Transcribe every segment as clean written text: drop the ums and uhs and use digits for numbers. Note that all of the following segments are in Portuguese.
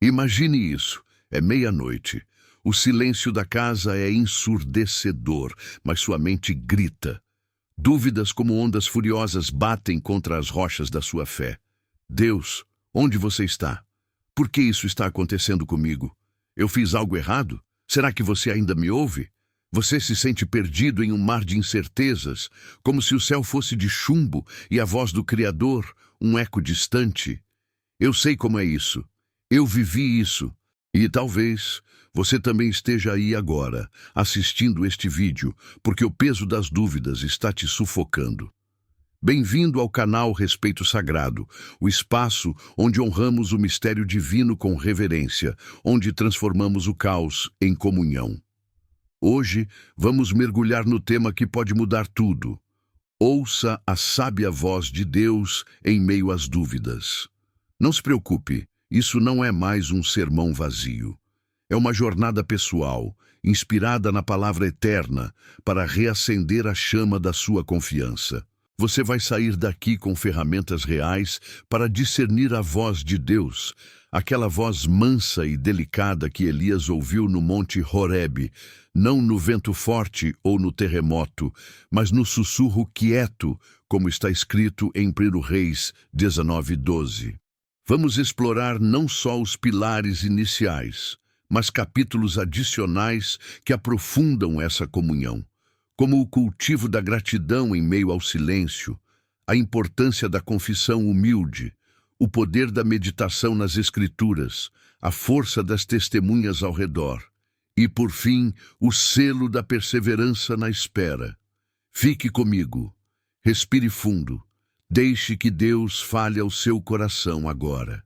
Imagine isso. É meia-noite. O silêncio da casa é ensurdecedor, mas sua mente grita. Dúvidas como ondas furiosas batem contra as rochas da sua fé. Deus, onde você está? Por que isso está acontecendo comigo? Eu fiz algo errado? Será que você ainda me ouve? Você se sente perdido em um mar de incertezas, como se o céu fosse de chumbo e a voz do Criador, um eco distante. Eu sei como é isso. Eu vivi isso. E talvez você também esteja aí agora, assistindo este vídeo, porque o peso das dúvidas está te sufocando. Bem-vindo ao canal Respeito Sagrado, o espaço onde honramos o mistério divino com reverência, onde transformamos o caos em comunhão. Hoje, vamos mergulhar no tema que pode mudar tudo. Ouça a sábia voz de Deus em meio às dúvidas. Não se preocupe, isso não é mais um sermão vazio. É uma jornada pessoal, inspirada na palavra eterna, para reacender a chama da sua confiança. Você vai sair daqui com ferramentas reais para discernir a voz de Deus, aquela voz mansa e delicada que Elias ouviu no Monte Horebe, não no vento forte ou no terremoto, mas no sussurro quieto, como está escrito em 1 Reis 19:12. Vamos explorar não só os pilares iniciais, mas capítulos adicionais que aprofundam essa comunhão, como o cultivo da gratidão em meio ao silêncio, a importância da confissão humilde, o poder da meditação nas Escrituras, a força das testemunhas ao redor e, por fim, o selo da perseverança na espera. Fique comigo, respire fundo, deixe que Deus fale ao seu coração agora.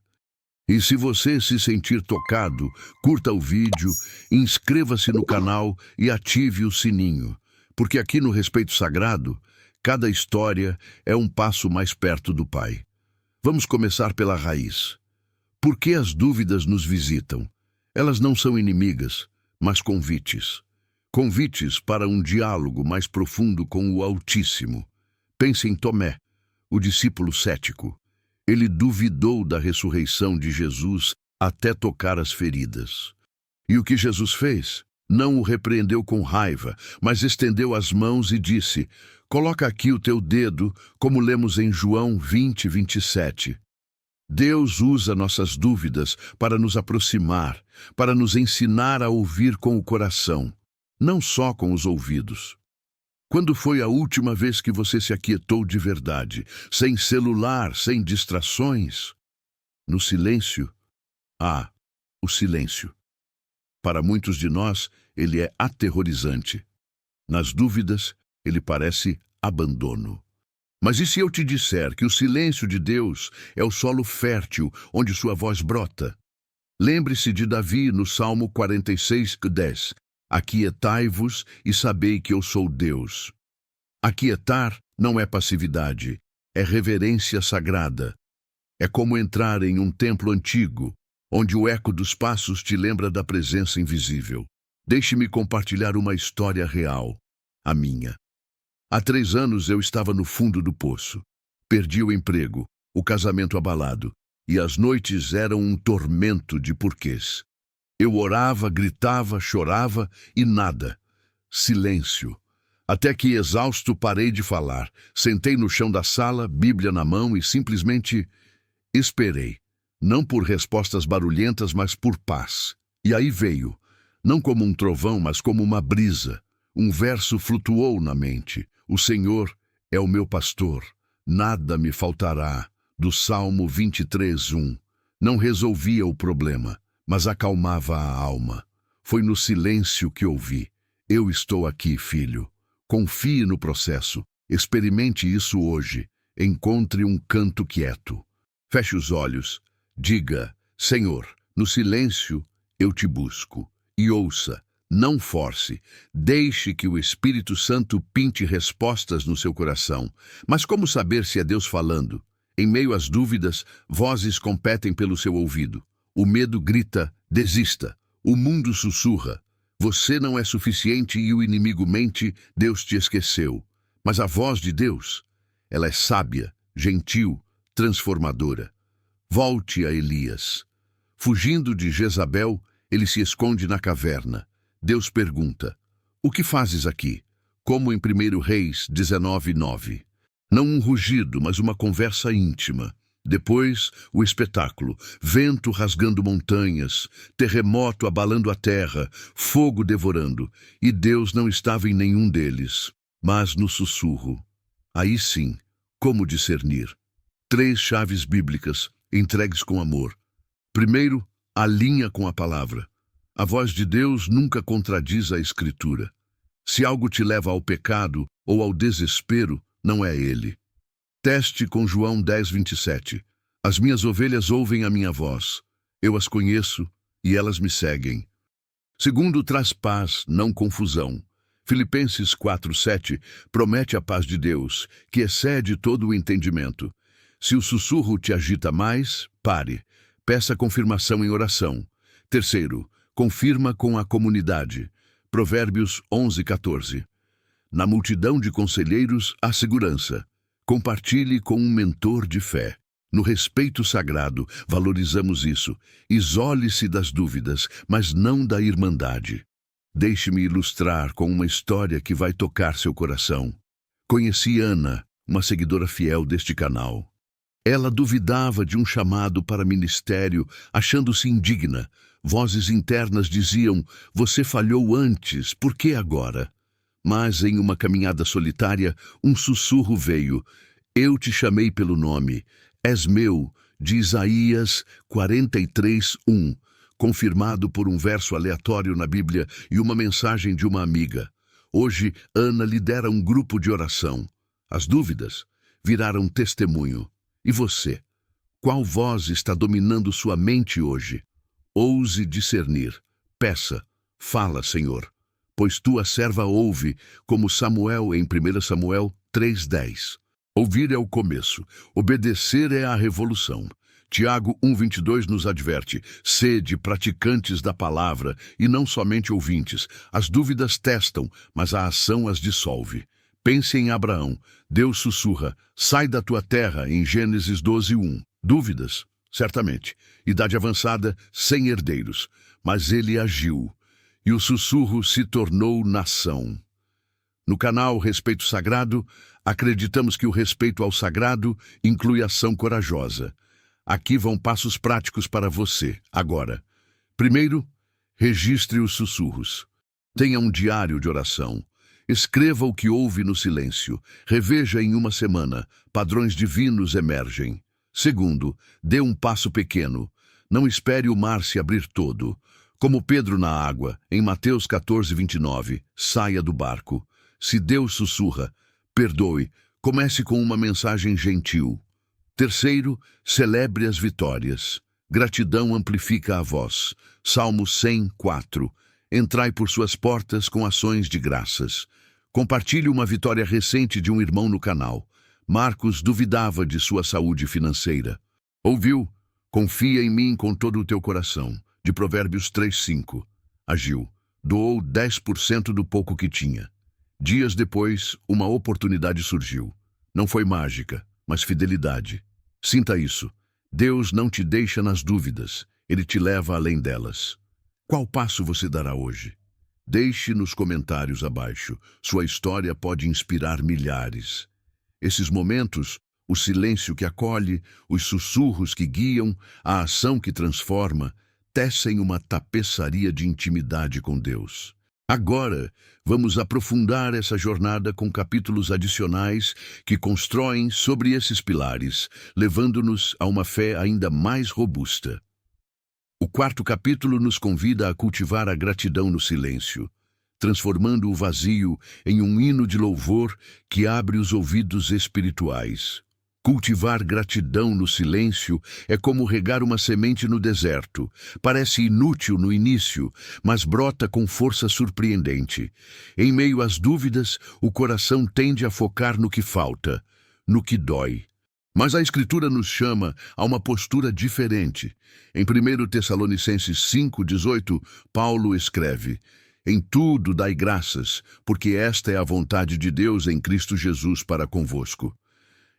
E se você se sentir tocado, curta o vídeo, inscreva-se no canal e ative o sininho, porque aqui no Respeito Sagrado, cada história é um passo mais perto do Pai. Vamos começar pela raiz. Por que as dúvidas nos visitam? Elas não são inimigas, mas convites. Convites para um diálogo mais profundo com o Altíssimo. Pense em Tomé, o discípulo cético. Ele duvidou da ressurreição de Jesus até tocar as feridas. E o que Jesus fez? Não o repreendeu com raiva, mas estendeu as mãos e disse: "Coloca aqui o teu dedo", como lemos em João 20:27. Deus usa nossas dúvidas para nos aproximar, para nos ensinar a ouvir com o coração, não só com os ouvidos. Quando foi a última vez que você se aquietou de verdade, sem celular, sem distrações? No silêncio? O silêncio. Para muitos de nós, ele é aterrorizante. Nas dúvidas, ele parece abandono. Mas e se eu te disser que o silêncio de Deus é o solo fértil onde sua voz brota? Lembre-se de Davi no Salmo 46:10. Aquietai-vos e sabei que eu sou Deus. Aquietar não é passividade, é reverência sagrada. É como entrar em um templo antigo, onde o eco dos passos te lembra da presença invisível. Deixe-me compartilhar uma história real, a minha. Há 3 anos eu estava no fundo do poço. Perdi o emprego, o casamento abalado, e as noites eram um tormento de porquês. Eu orava, gritava, chorava e nada. Silêncio. Até que, exausto, parei de falar. Sentei no chão da sala, Bíblia na mão e simplesmente esperei. Não por respostas barulhentas, mas por paz. E aí veio, não como um trovão, mas como uma brisa. Um verso flutuou na mente. O Senhor é o meu pastor, nada me faltará. Do Salmo 23:1. Não resolvia o problema, mas acalmava a alma. Foi no silêncio que ouvi: "Eu estou aqui, filho. Confie no processo. Experimente isso hoje. Encontre um canto quieto. Feche os olhos. Diga: Senhor, no silêncio eu te busco." E ouça, não force. Deixe que o Espírito Santo pinte respostas no seu coração. Mas como saber se é Deus falando? Em meio às dúvidas, vozes competem pelo seu ouvido. O medo grita: desista. O mundo sussurra: você não é suficiente, e o inimigo mente: Deus te esqueceu. Mas a voz de Deus, ela é sábia, gentil, transformadora. Volte a Elias. Fugindo de Jezabel, ele se esconde na caverna. Deus pergunta: "O que fazes aqui?" Como em 1 Reis 19:9. Não um rugido, mas uma conversa íntima. Depois, o espetáculo: vento rasgando montanhas, terremoto abalando a terra, fogo devorando. E Deus não estava em nenhum deles, mas no sussurro. Aí sim, como discernir? 3 chaves bíblicas, entregues com amor. Primeiro, alinha com a palavra. A voz de Deus nunca contradiz a Escritura. Se algo te leva ao pecado ou ao desespero, não é ele. Teste com João 10:27. As minhas ovelhas ouvem a minha voz. Eu as conheço e elas me seguem. Segundo, traz paz, não confusão. Filipenses 4:7 promete a paz de Deus, que excede todo o entendimento. Se o sussurro te agita mais, pare. Peça confirmação em oração. Terceiro, confirma com a comunidade. Provérbios 11:14. Na multidão de conselheiros há segurança. Compartilhe com um mentor de fé. No respeito sagrado, valorizamos isso. Isole-se das dúvidas, mas não da irmandade. Deixe-me ilustrar com uma história que vai tocar seu coração. Conheci Ana, uma seguidora fiel deste canal. Ela duvidava de um chamado para ministério, achando-se indigna. Vozes internas diziam: "Você falhou antes, por que agora?" Mas em uma caminhada solitária, um sussurro veio: "Eu te chamei pelo nome. És meu", de Isaías 43:1, confirmado por um verso aleatório na Bíblia e uma mensagem de uma amiga. Hoje, Ana lidera um grupo de oração. As dúvidas viraram testemunho. E você? Qual voz está dominando sua mente hoje? Ouse discernir. Peça. Fala, Senhor. Pois tua serva ouve, como Samuel em 1 Samuel 3:10. Ouvir é o começo, obedecer é a revolução. Tiago 1:22 nos adverte: sede praticantes da palavra e não somente ouvintes. As dúvidas testam, mas a ação as dissolve. Pense em Abraão. Deus sussurra: sai da tua terra, em Gênesis 12:1. Dúvidas? Certamente. Idade avançada, sem herdeiros. Mas ele agiu. E o sussurro se tornou nação. No canal Respeito Sagrado, acreditamos que o respeito ao sagrado inclui ação corajosa. Aqui vão passos práticos para você, agora. Primeiro, registre os sussurros. Tenha um diário de oração. Escreva o que ouve no silêncio. Reveja em uma semana. Padrões divinos emergem. Segundo, dê um passo pequeno. Não espere o mar se abrir todo. Como Pedro na água, em Mateus 14:29, saia do barco. Se Deus sussurra, perdoe. Comece com uma mensagem gentil. Terceiro, celebre as vitórias. Gratidão amplifica a voz. Salmo 100:4. Entrai por suas portas com ações de graças. Compartilhe uma vitória recente de um irmão no canal. Marcos duvidava de sua saúde financeira. Ouviu? Confia em mim com todo o teu coração. De Provérbios 3:5. Agiu. Doou 10% do pouco que tinha. Dias depois, uma oportunidade surgiu. Não foi mágica, mas fidelidade. Sinta isso. Deus não te deixa nas dúvidas. Ele te leva além delas. Qual passo você dará hoje? Deixe nos comentários abaixo. Sua história pode inspirar milhares. Esses momentos, o silêncio que acolhe, os sussurros que guiam, a ação que transforma, tecem uma tapeçaria de intimidade com Deus. Agora, vamos aprofundar essa jornada com capítulos adicionais que constroem sobre esses pilares, levando-nos a uma fé ainda mais robusta. O 4º capítulo nos convida a cultivar a gratidão no silêncio, transformando o vazio em um hino de louvor que abre os ouvidos espirituais. Cultivar gratidão no silêncio é como regar uma semente no deserto. Parece inútil no início, mas brota com força surpreendente. Em meio às dúvidas, o coração tende a focar no que falta, no que dói. Mas a Escritura nos chama a uma postura diferente. Em 1 Tessalonicenses 5:18, Paulo escreve: em tudo dai graças, porque esta é a vontade de Deus em Cristo Jesus para convosco.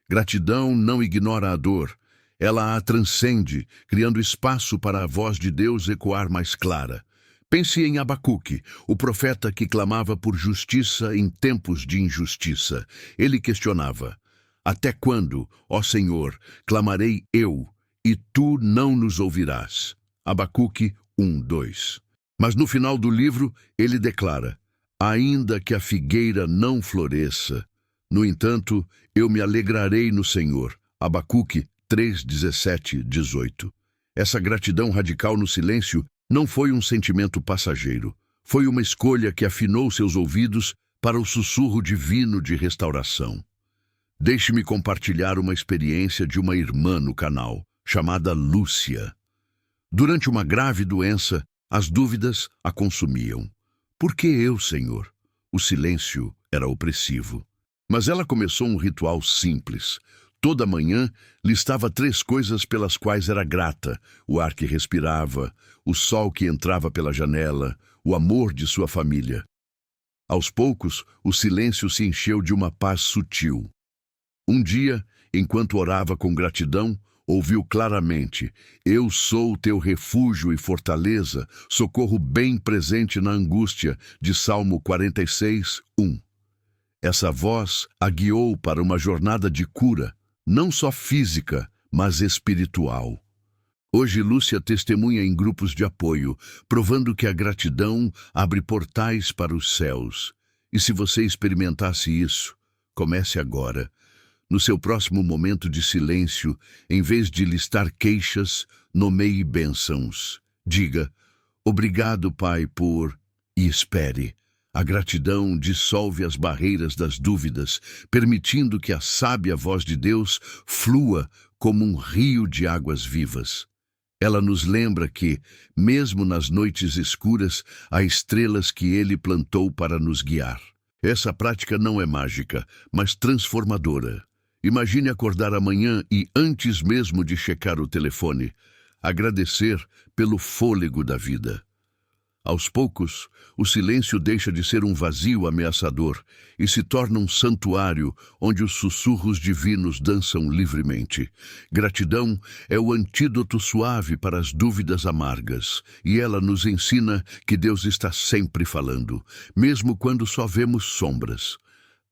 Gratidão não ignora a dor, Ela a transcende, criando espaço para a voz de Deus ecoar mais clara. Pense em Abacuque, o profeta que clamava por justiça em tempos de injustiça. Ele questionava: até quando, ó Senhor, clamarei eu, e tu não nos ouvirás? Abacuque 1:2. Mas no final do livro, ele declara: ainda que a figueira não floresça, no entanto, eu me alegrarei no Senhor. Abacuque 3:17-18. Essa gratidão radical no silêncio não foi um sentimento passageiro. Foi uma escolha que afinou seus ouvidos para o sussurro divino de restauração. Deixe-me compartilhar uma experiência de uma irmã no canal, chamada Lúcia. Durante uma grave doença, as dúvidas a consumiam. Por que eu, Senhor? O silêncio era opressivo. Mas ela começou um ritual simples. Toda manhã, listava 3 coisas pelas quais era grata: o ar que respirava, o sol que entrava pela janela, o amor de sua família. Aos poucos, o silêncio se encheu de uma paz sutil. Um dia, enquanto orava com gratidão, ouviu claramente: eu sou teu refúgio e fortaleza, socorro bem presente na angústia, de Salmo 46:1. Essa voz a guiou para uma jornada de cura, não só física, mas espiritual. Hoje, Lúcia testemunha em grupos de apoio, provando que a gratidão abre portais para os céus. E se você experimentasse isso, comece agora. No seu próximo momento de silêncio, em vez de listar queixas, nomeie bênçãos. Diga: obrigado, Pai, por... e espere. A gratidão dissolve as barreiras das dúvidas, permitindo que a sábia voz de Deus flua como um rio de águas vivas. Ela nos lembra que, mesmo nas noites escuras, há estrelas que Ele plantou para nos guiar. Essa prática não é mágica, mas transformadora. Imagine acordar amanhã e, antes mesmo de checar o telefone, agradecer pelo fôlego da vida. Aos poucos, o silêncio deixa de ser um vazio ameaçador e se torna um santuário onde os sussurros divinos dançam livremente. Gratidão é o antídoto suave para as dúvidas amargas, e ela nos ensina que Deus está sempre falando, mesmo quando só vemos sombras.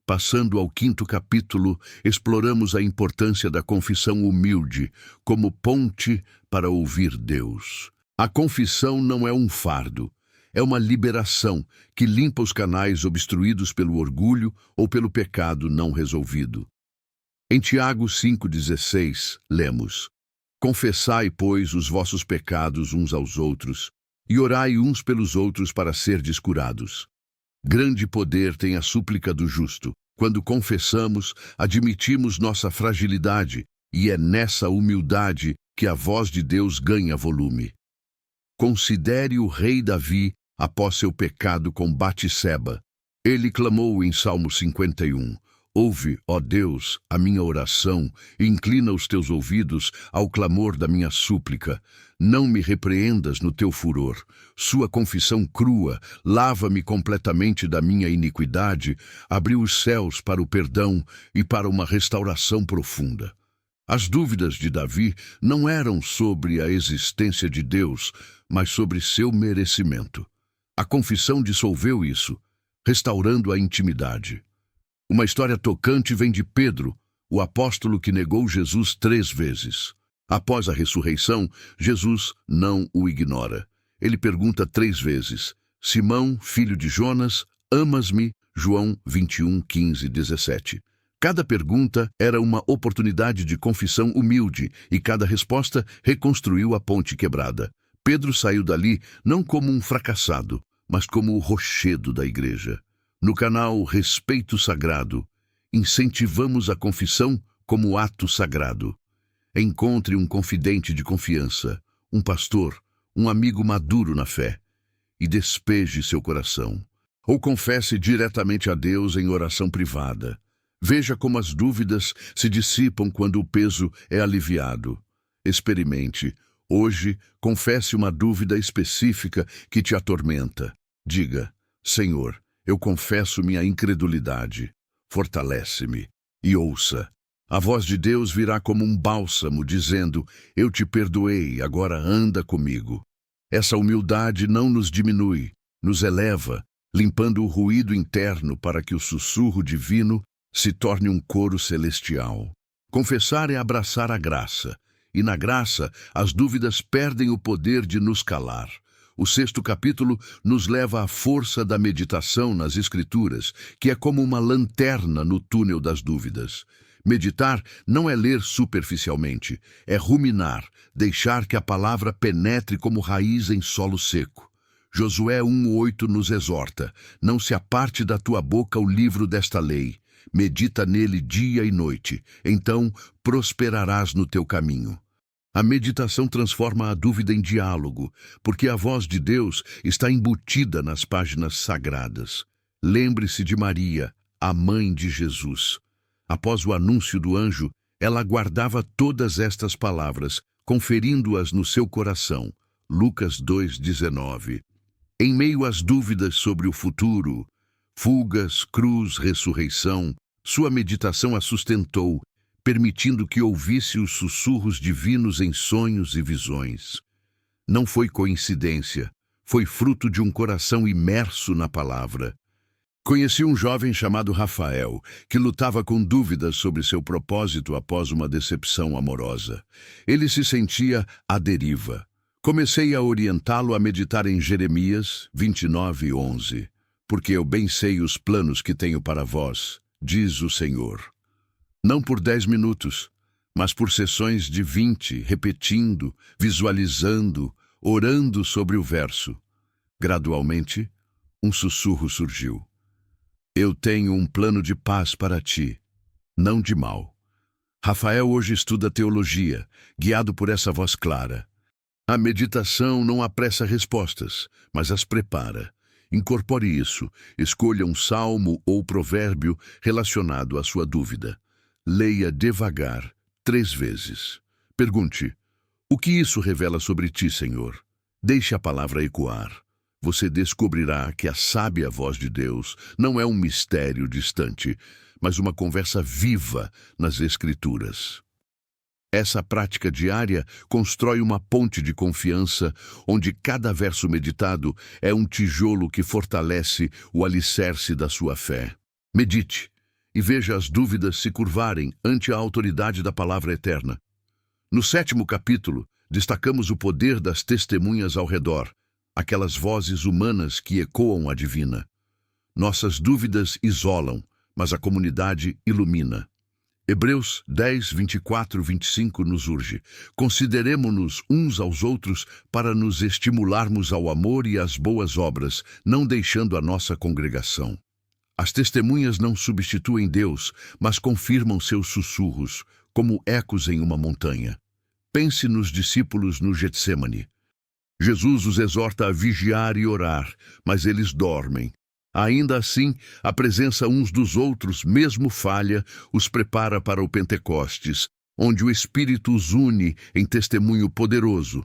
Passando ao 5º capítulo, exploramos a importância da confissão humilde como ponte para ouvir Deus. A confissão não é um fardo. É uma liberação que limpa os canais obstruídos pelo orgulho ou pelo pecado não resolvido. Em Tiago 5,16, lemos: confessai, pois, os vossos pecados uns aos outros, e orai uns pelos outros para serdes curados. Grande poder tem a súplica do justo. Quando confessamos, admitimos nossa fragilidade, e é nessa humildade que a voz de Deus ganha volume. Considere o rei Davi após seu pecado com Batseba. Ele clamou em Salmo 51, ouve, ó Deus, a minha oração, e inclina os teus ouvidos ao clamor da minha súplica. Não me repreendas no teu furor. Sua confissão crua, lava-me completamente da minha iniquidade, abriu os céus para o perdão e para uma restauração profunda. As dúvidas de Davi não eram sobre a existência de Deus, mas sobre seu merecimento. A confissão dissolveu isso, restaurando a intimidade. Uma história tocante vem de Pedro, o apóstolo que negou Jesus 3 vezes. Após a ressurreição, Jesus não o ignora. Ele pergunta 3 vezes: Simão, filho de Jonas, amas-me? João 21, 15, 17. Cada pergunta era uma oportunidade de confissão humilde e cada resposta reconstruiu a ponte quebrada. Pedro saiu dali não como um fracassado, mas como o rochedo da igreja. No canal Respeito Sagrado, incentivamos a confissão como ato sagrado. Encontre um confidente de confiança, um pastor, um amigo maduro na fé, e despeje seu coração. Ou confesse diretamente a Deus em oração privada. Veja como as dúvidas se dissipam quando o peso é aliviado. Experimente. Hoje, confesse uma dúvida específica que te atormenta. Diga: Senhor, eu confesso minha incredulidade. Fortalece-me. E ouça: A voz de Deus virá como um bálsamo, dizendo: eu te perdoei, agora anda comigo. Essa humildade não nos diminui, nos eleva, limpando o ruído interno para que o sussurro divino se torne um coro celestial. Confessar é abraçar a graça, e na graça as dúvidas perdem o poder de nos calar. O 6º capítulo nos leva à força da meditação nas Escrituras, que é como uma lanterna no túnel das dúvidas. Meditar não é ler superficialmente, é ruminar, deixar que a palavra penetre como raiz em solo seco. Josué 1:8 nos exorta: não se aparte da tua boca o livro desta lei, medita nele dia e noite, então prosperarás no teu caminho. A meditação transforma a dúvida em diálogo, porque a voz de Deus está embutida nas páginas sagradas. Lembre-se de Maria, a mãe de Jesus. Após o anúncio do anjo, ela guardava todas estas palavras, conferindo-as no seu coração. Lucas 2:19. Em meio às dúvidas sobre o futuro, fugas, cruz, ressurreição, sua meditação a sustentou, permitindo que ouvisse os sussurros divinos em sonhos e visões. Não foi coincidência, foi fruto de um coração imerso na palavra. Conheci um jovem chamado Rafael, que lutava com dúvidas sobre seu propósito após uma decepção amorosa. Ele se sentia à deriva. Comecei a orientá-lo a meditar em Jeremias 29:11. Porque eu bem sei os planos que tenho para vós, diz o Senhor. Não por 10 minutos, mas por sessões de 20, repetindo, visualizando, orando sobre o verso. Gradualmente, um sussurro surgiu. Eu tenho um plano de paz para ti, não de mal. Rafael hoje estuda teologia, guiado por essa voz clara. A meditação não apressa respostas, mas as prepara. Incorpore isso, escolha um salmo ou provérbio relacionado à sua dúvida. Leia devagar, 3 vezes. Pergunte: o que isso revela sobre ti, Senhor? Deixe a palavra ecoar. Você descobrirá que a sábia voz de Deus não é um mistério distante, mas uma conversa viva nas Escrituras. Essa prática diária constrói uma ponte de confiança, onde cada verso meditado é um tijolo que fortalece o alicerce da sua fé. Medite e veja as dúvidas se curvarem ante a autoridade da palavra eterna. No 7º capítulo, destacamos o poder das testemunhas ao redor, aquelas vozes humanas que ecoam a divina. Nossas dúvidas isolam, mas a comunidade ilumina. Hebreus 10:24-25 nos urge: consideremo-nos uns aos outros para nos estimularmos ao amor e às boas obras, não deixando a nossa congregação. As testemunhas não substituem Deus, mas confirmam seus sussurros, como ecos em uma montanha. Pense nos discípulos no Getsêmani. Jesus os exorta a vigiar e orar, mas eles dormem. Ainda assim, a presença uns dos outros, mesmo falha, os prepara para o Pentecostes, onde o Espírito os une em testemunho poderoso.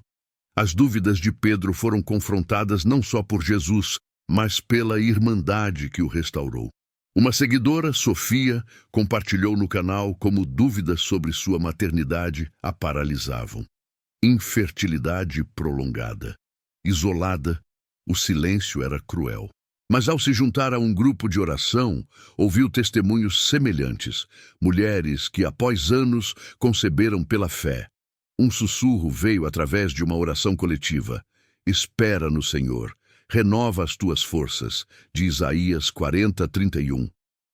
As dúvidas de Pedro foram confrontadas não só por Jesus, mas pela irmandade que o restaurou. Uma seguidora, Sofia, compartilhou no canal como dúvidas sobre sua maternidade a paralisavam. Infertilidade prolongada. Isolada, o silêncio era cruel. Mas ao se juntar a um grupo de oração, ouviu testemunhos semelhantes, mulheres que após anos conceberam pela fé. Um sussurro veio através de uma oração coletiva: espera no Senhor, renova as tuas forças, de Isaías 40:31.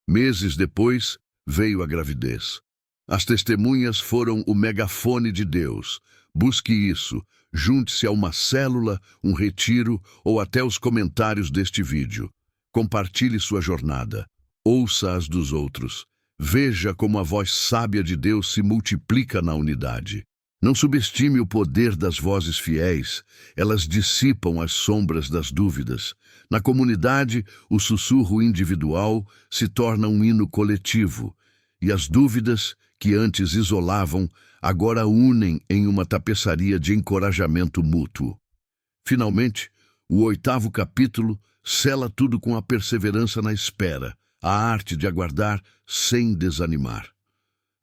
Meses depois, veio a gravidez. As testemunhas foram o megafone de Deus. Busque isso, junte-se a uma célula, um retiro ou até os comentários deste vídeo. Compartilhe sua jornada, ouça as dos outros. Veja como a voz sábia de Deus se multiplica na unidade. Não subestime o poder das vozes fiéis, elas dissipam as sombras das dúvidas. Na comunidade, o sussurro individual se torna um hino coletivo, e as dúvidas, que antes isolavam, agora unem em uma tapeçaria de encorajamento mútuo. Finalmente, o 8º capítulo sela tudo com a perseverança na espera, a arte de aguardar sem desanimar.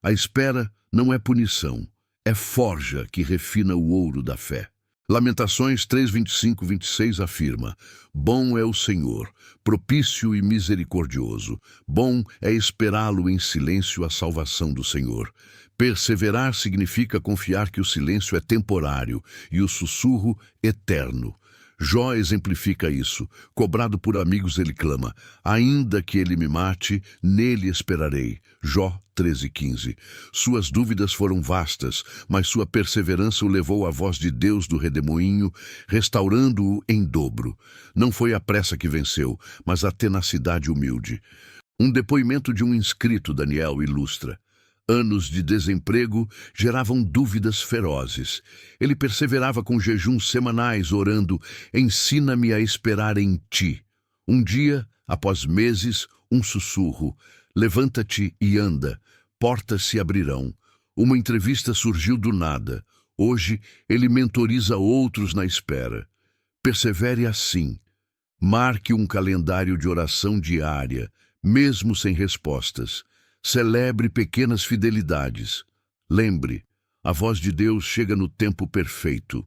A espera não é punição, é forja que refina o ouro da fé. Lamentações 3, 25, 26 afirma: Bom é o Senhor, propício e misericordioso. Bom é esperá-lo em silêncio a salvação do Senhor. Perseverar significa confiar que o silêncio é temporário e o sussurro eterno. Jó exemplifica isso. Cobrado por amigos, ele clama: ainda que ele me mate, nele esperarei. Jó 13:15. Suas dúvidas foram vastas, mas sua perseverança o levou à voz de Deus do redemoinho, restaurando-o em dobro. Não foi a pressa que venceu, mas a tenacidade humilde. Um depoimento de um inscrito, Daniel, ilustra: anos de desemprego geravam dúvidas ferozes. Ele perseverava com jejuns semanais, orando: ensina-me a esperar em ti. Um dia, após meses, um sussurro: levanta-te e anda, portas se abrirão. Uma entrevista surgiu do nada. Hoje, ele mentoriza outros na espera. Persevere assim. Marque um calendário de oração diária, mesmo sem respostas. Celebre pequenas fidelidades. Lembre, a voz de Deus chega no tempo perfeito.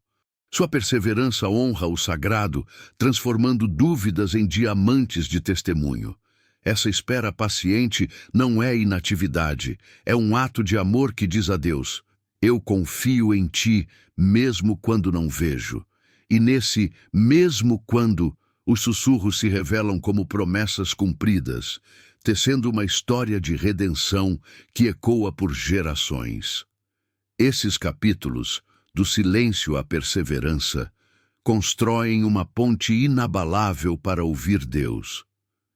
Sua perseverança honra o sagrado, transformando dúvidas em diamantes de testemunho. Essa espera paciente não é inatividade, é um ato de amor que diz a Deus: eu confio em ti, mesmo quando não vejo. E nesse mesmo quando, os sussurros se revelam como promessas cumpridas, tecendo uma história de redenção que ecoa por gerações. Esses capítulos, do silêncio à perseverança, constroem uma ponte inabalável para ouvir Deus.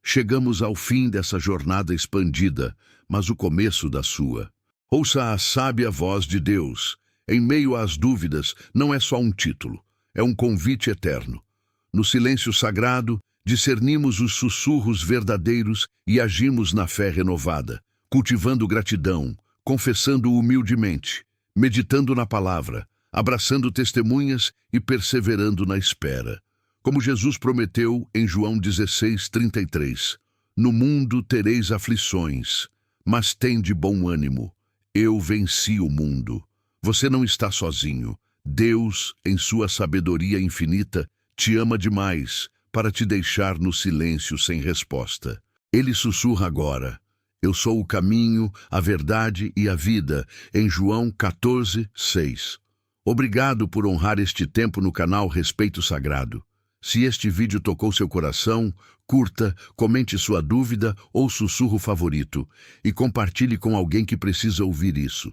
Chegamos ao fim dessa jornada expandida, mas o começo da sua. Ouça a sábia voz de Deus. Em meio às dúvidas, não é só um título, é um convite eterno. No silêncio sagrado, discernimos os sussurros verdadeiros e agimos na fé renovada, cultivando gratidão, confessando humildemente, meditando na palavra, abraçando testemunhas e perseverando na espera. Como Jesus prometeu em João 16:33, no mundo tereis aflições, mas tende bom ânimo. Eu venci o mundo. Você não está sozinho. Deus, em sua sabedoria infinita, te ama demais para te deixar no silêncio sem resposta. Ele sussurra agora: eu sou o caminho, a verdade e a vida, em João 14:6. Obrigado por honrar este tempo no canal Respeito Sagrado. Se este vídeo tocou seu coração, curta, comente sua dúvida ou sussurro favorito e compartilhe com alguém que precisa ouvir isso.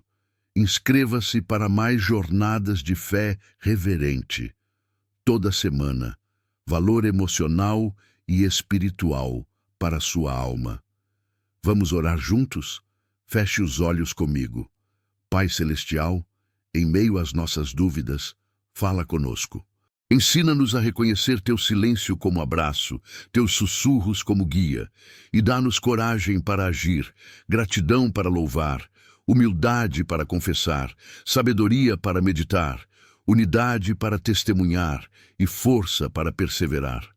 Inscreva-se para mais jornadas de fé reverente. Toda semana, valor emocional e espiritual para a sua alma. Vamos orar juntos? Feche os olhos comigo. Pai Celestial, em meio às nossas dúvidas, fala conosco. Ensina-nos a reconhecer teu silêncio como abraço, teus sussurros como guia, e dá-nos coragem para agir, gratidão para louvar, humildade para confessar, sabedoria para meditar, unidade para testemunhar e força para perseverar.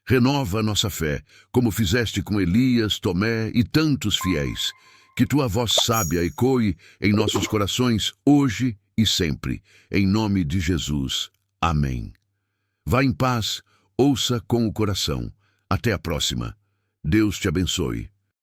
Renova nossa fé, como fizeste com Elias, Tomé e tantos fiéis. Que tua voz sábia ecoe em nossos corações hoje e sempre. Em nome de Jesus. Amém. Vá em paz, ouça com o coração. Até a próxima. Deus te abençoe.